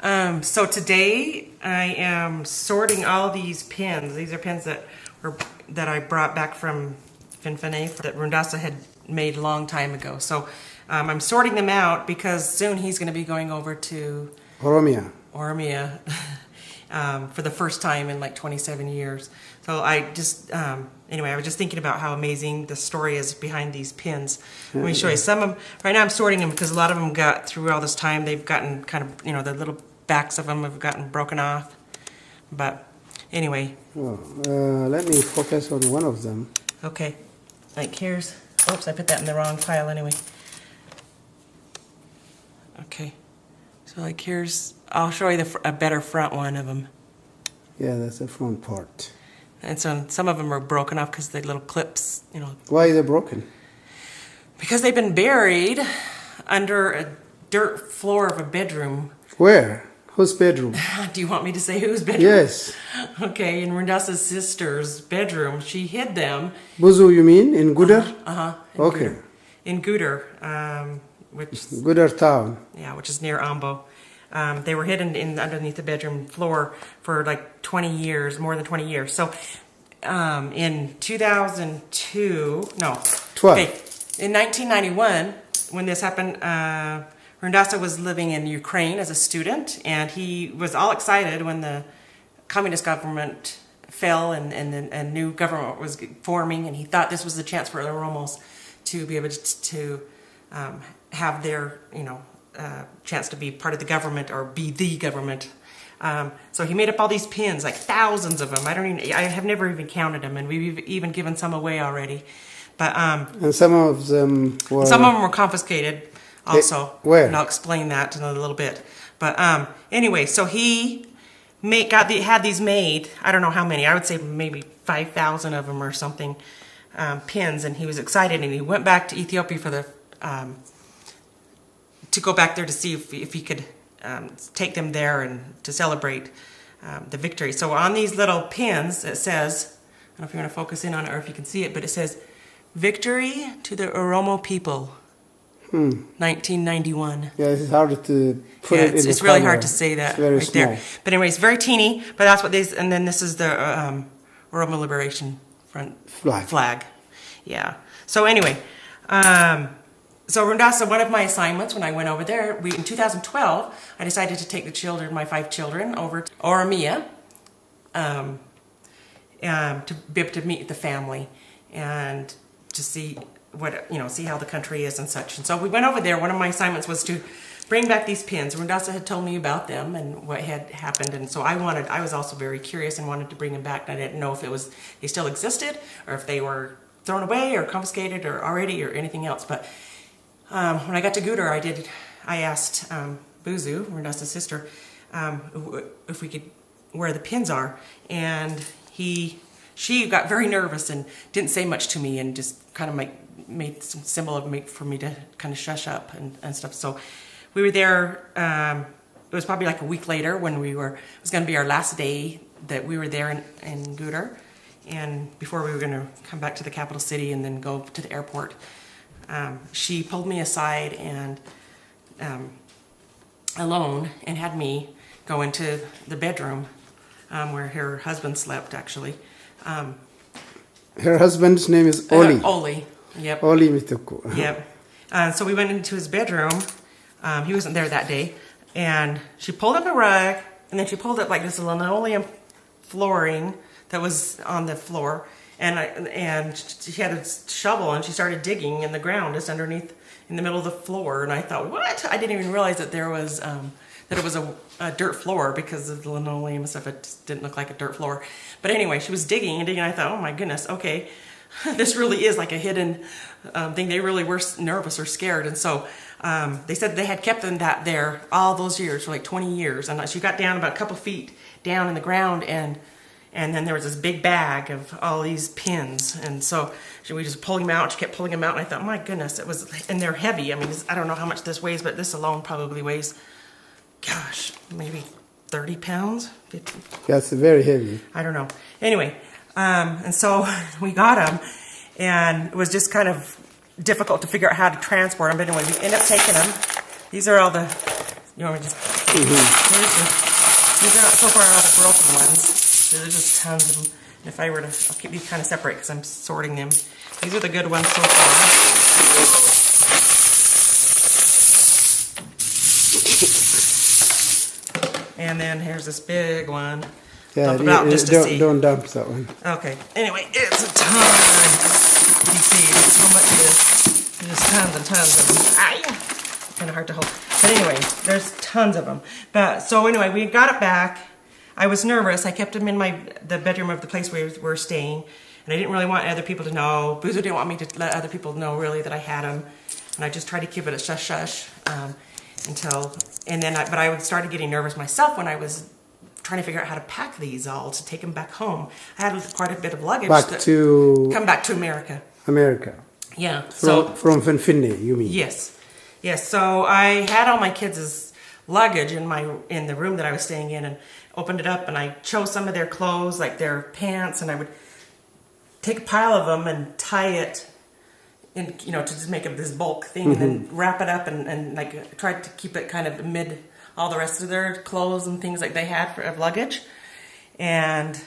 So today I am sorting all these pins. These are pins that I brought back from Finfine that Rundasa had made a long time ago. So I'm sorting them out because soon he's going to be going over to Oromia for the first time in like 27 years. So I just, anyway, I was just thinking about how amazing the story is behind these pins. Let me show you some of them. Right now I'm sorting them because a lot of them got, through all this time, they've gotten kind of, the little backs of them have gotten broken off. But anyway. Let me focus on one of them. Okay. Like here's, oops, I put that in the wrong pile anyway. Okay. So like here's, I'll show you a better front one of them. Yeah, that's the front part. And so some of them are broken off because the little clips, Why are they broken? Because they've been buried under a dirt floor of a bedroom. Where? Whose bedroom? Do you want me to say whose bedroom? Yes. Okay, in Rundasa's sister's bedroom. She hid them. Buzu, you mean? In Gudar? Okay. Gudar. In Gudar, which... Gudar town. Yeah, which is near Ambo. They were hidden underneath the bedroom floor for like 20 years, more than 20 years. So in 2002, no. 12. Okay, in 1991, when this happened, Rundasa was living in Ukraine as a student, and he was all excited when the communist government fell and a new government was forming, and he thought this was the chance for the Oromos to be able to have their, chance to be part of the government or be the government. So he made up all these pins, like thousands of them. I have never even counted them, and we've even given some away already. But and some of them were confiscated also. Where? And I'll explain that in a little bit. But anyway, so he had these made. I don't know how many. I would say maybe 5,000 of them or something, pins, and he was excited, and he went back to Ethiopia for the to go back there to see if he could take them there and to celebrate the victory. So on these little pins, it says, I don't know if you want to focus in on it or if you can see it, but it says, "Victory to the Oromo people, 1991. Yeah, it's hard to put it in it's really hard to say that right small. there. But anyway, it's very teeny, but that's what these, and then this is the Oromo Liberation Front flag. Yeah. So anyway, so Rundasa, one of my assignments when I went over there, in 2012, I decided to take my 5 children, over to Oromia to be able to meet the family and to see see how the country is and such. And so we went over there. One of my assignments was to bring back these pins. Rundasa had told me about them and what had happened, and so I was also very curious and wanted to bring them back. I didn't know if they still existed or if they were thrown away or confiscated or already or anything else. But when I got to Gudar, I asked Buzu, Rundasa's sister, if we could, where the pins are, and she got very nervous and didn't say much to me and just kind of made some symbol for me to kind of shush up and stuff. So we were there. It was probably like a week later when it was going to be our last day that we were there in Gudar, and before we were going to come back to the capital city and then go to the airport. She pulled me aside and alone and had me go into the bedroom where her husband slept, actually. Her husband's name is Oli. Oli, yep. Oli Mituku. Yep. So we went into his bedroom. He wasn't there that day. And she pulled up a rug, and then she pulled up like this linoleum flooring that was on the floor. And she had a shovel, and she started digging in the ground just underneath, in the middle of the floor. And I thought, what? I didn't even realize that there was that it was a dirt floor because of the linoleum and stuff. It just didn't look like a dirt floor. But anyway, she was digging and digging. And I thought, oh my goodness, okay, this really is like a hidden thing. They really were nervous or scared, and so they said they had kept them there all those years, for like 20 years. And she got down about a couple feet down in the ground, and then there was this big bag of all these pins, and so we just pulled them out. She kept pulling them out, and I thought, my goodness, and they're heavy. I mean, I don't know how much this weighs, but this alone probably weighs, gosh, maybe 30 pounds? 50. That's very heavy. I don't know. Anyway, and so we got them, and it was just kind of difficult to figure out how to transport them, but anyway, we ended up taking them. These are all the, you want me to just These are so far all the broken ones. There's just tons of them. And if I were to, I'll keep these kind of separate because I'm sorting them. These are the good ones so far. And then here's this big one. Yeah, Dump it out just to see. don't dump that one. Okay. Anyway, it's a ton. You see how much it is. There's tons and tons of them. Kind of hard to hold. But anyway, there's tons of them. But so anyway, we got it back. I was nervous. I kept them in the bedroom of the place we were staying, and I didn't really want other people to know. Boozer didn't want me to let other people know really that I had them, and I just tried to keep it a shush shush but I started getting nervous myself when I was trying to figure out how to pack these all to take them back home. I had quite a bit of luggage. Come back to America. America. Yeah. From Finfinny, you mean? Yes. Yes, so I had all my kids' luggage in the room that I was staying in, and opened it up, and I chose some of their clothes, like their pants, and I would take a pile of them and tie it in, to just make this bulk thing, and then wrap it up and like try to keep it kind of amid all the rest of their clothes and things like they had of luggage, and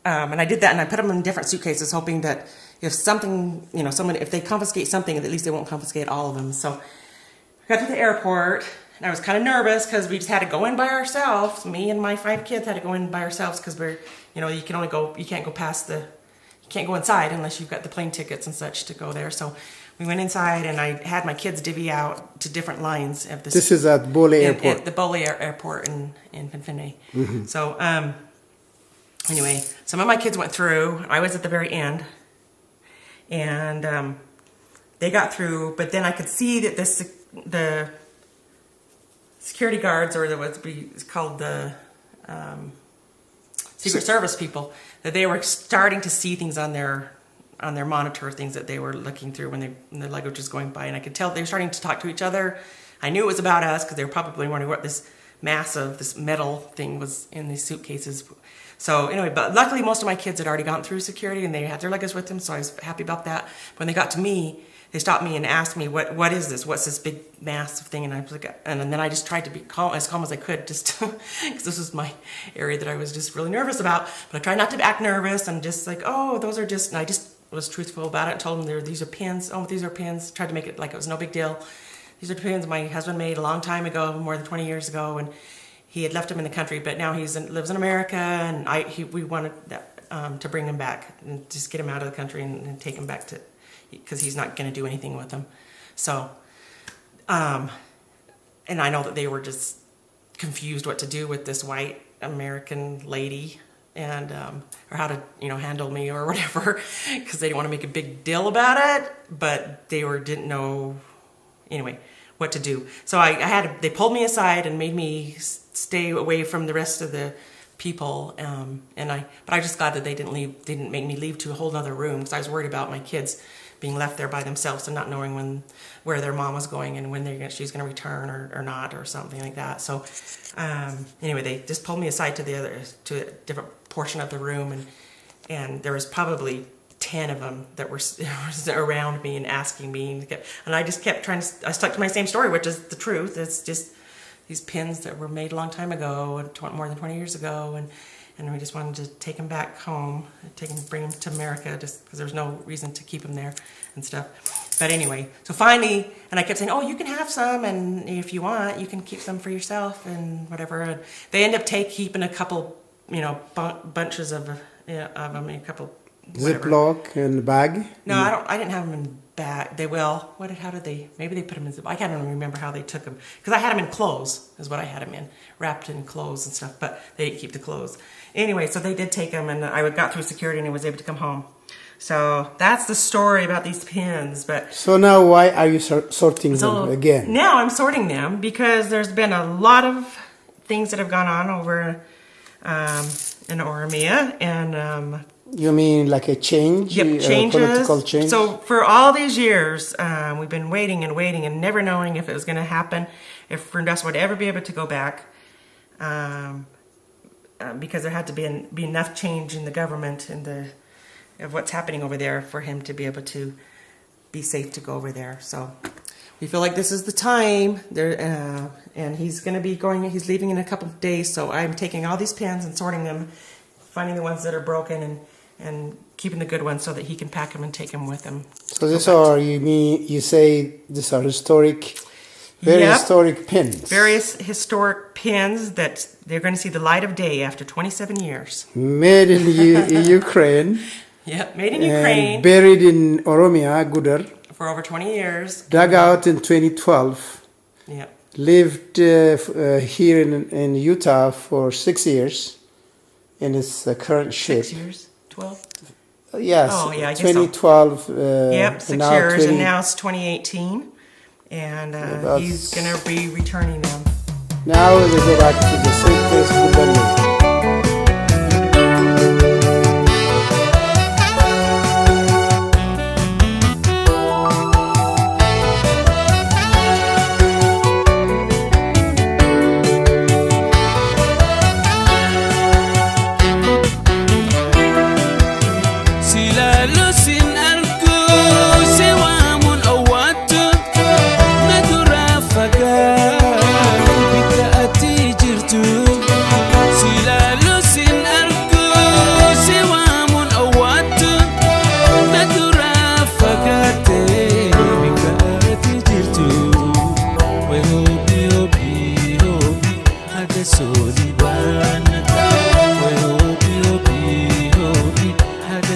I did that, and I put them in different suitcases, hoping that if something, if they confiscate something, at least they won't confiscate all of them. So I got to the airport, and I was kind of nervous because we just had to go in by ourselves. Me and my 5 kids had to go in by ourselves because you can't go inside unless you've got the plane tickets and such to go there. So we went inside, and I had my kids divvy out to different lines of this. This is at Bole Airport. At the Bole Airport in Finfinny. So anyway, some of my kids went through. I was at the very end, and they got through. But then I could see that the security guards, or what's called the Secret Service people, that they were starting to see things on their monitor, things that they were looking through when their luggage was going by, and I could tell they were starting to talk to each other. I knew it was about us because they were probably wondering what this metal thing was in these suitcases. So anyway, but luckily most of my kids had already gone through security and they had their luggage with them, so I was happy about that. When they got to me, they stopped me and asked me, what is this? What's this big massive thing? And I was like, and then I just tried to be calm as I could, just because this was my area that I was just really nervous about. But I tried not to act nervous and just like, oh, those are just, and I just was truthful about it and told them these are pins. Oh, these are pins. Tried to make it like it was no big deal. These are pins my husband made a long time ago, more than 20 years ago, and he had left them in the country, but now he lives in America, and we wanted to bring him back and just get him out of the country and take him back because he's not going to do anything with them. So, and I know that they were just confused what to do with this white American lady, and or how to handle me or whatever, because they didn't want to make a big deal about it, but didn't know anyway what to do. So they pulled me aside and made me stay away from the rest of the people, but I was just glad that they didn't make me leave to a whole other room, because I was worried about my kids being left there by themselves and not knowing where their mom was going and when she's going to return or not, or something like that. So anyway, they just pulled me aside to a different portion of the room, and there was probably 10 of them that were around me and asking me, and I just kept I stuck to my same story, which is the truth. It's just these pins that were made a long time ago, more than 20 years ago, and we just wanted to take them back home, bring them to America, just because there was no reason to keep them there and stuff. But anyway, so finally, and I kept saying, oh, you can have some, and if you want, you can keep some for yourself and whatever. And they end up keeping a couple, bunches of them, a couple. Ziploc and bag? No, I didn't have them in bag. How did they? Maybe they put them in Ziploc. I can't even remember how they took them, because I had them in clothes, is what I had them in, wrapped in clothes and stuff. But they didn't keep the clothes. Anyway, so they did take them, and I got through security and I was able to come home. So that's the story about these pins. But so now, why are you sorting them again? Now I'm sorting them because there's been a lot of things that have gone on over in Oromia, and you mean like a change? Yep, changes. Political change? So for all these years, we've been waiting and waiting and never knowing if it was going to happen, if Rundas would ever be able to go back, because there had to be enough change in the government and of what's happening over there for him to be able to be safe to go over there. So we feel like this is the time. And he's going to be going. He's leaving in a couple of days, so I'm taking all these pens and sorting them, finding the ones that are broken, and keeping the good ones so that he can pack them and take them with him. So these are, you say these are historic, very historic pins. Various historic pins that they're going to see the light of day after 27 years. Made in Ukraine. Yep, made in Ukraine. Buried in Oromia, Gudar. For over 20 years. Dug out in 2012. Yep. Lived here in Utah for 6 years in its current shape. 6 years? 12? Yes. Oh, yeah, I guess 2012. Yep, 6 years, and now it's 2018. And he's going to be returning them. Now we go back to the same place we buried.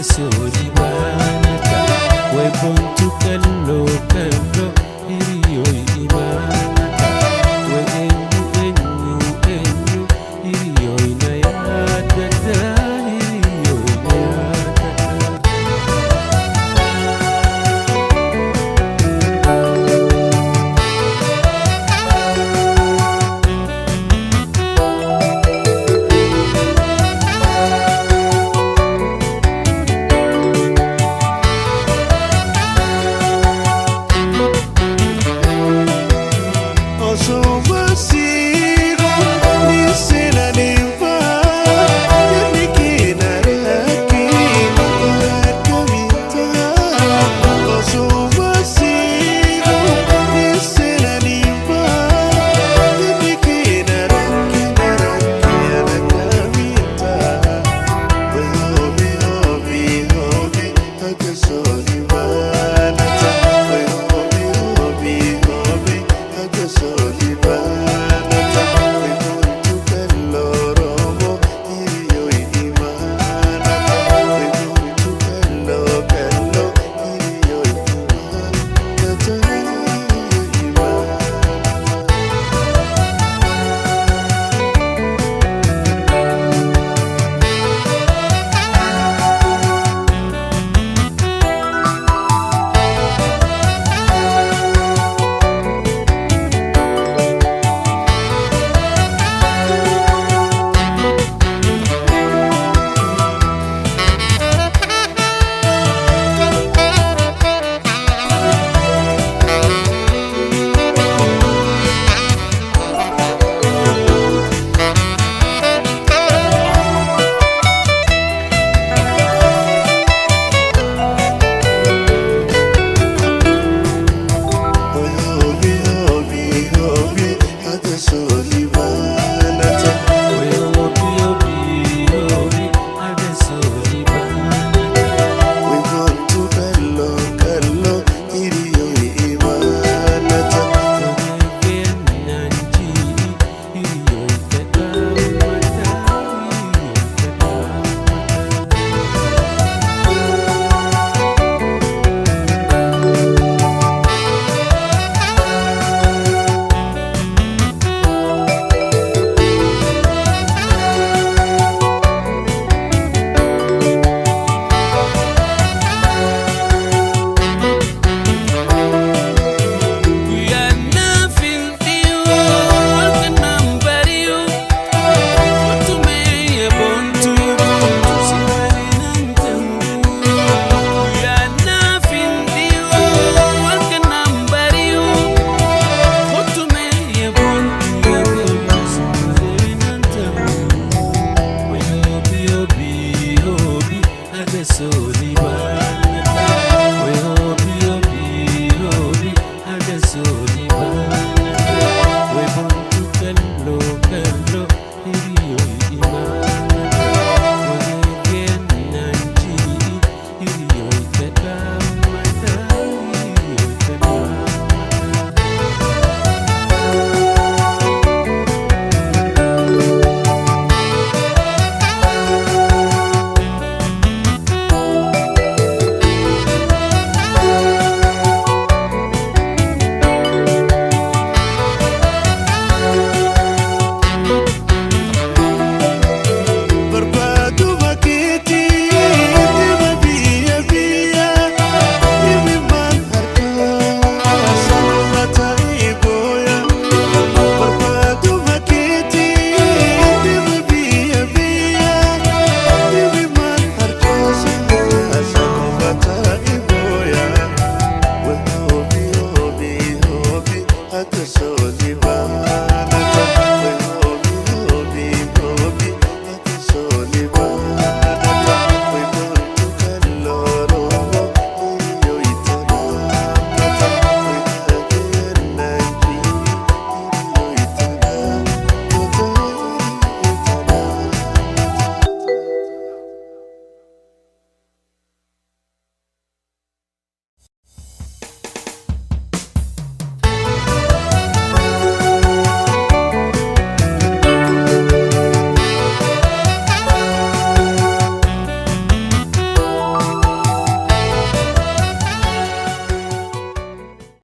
So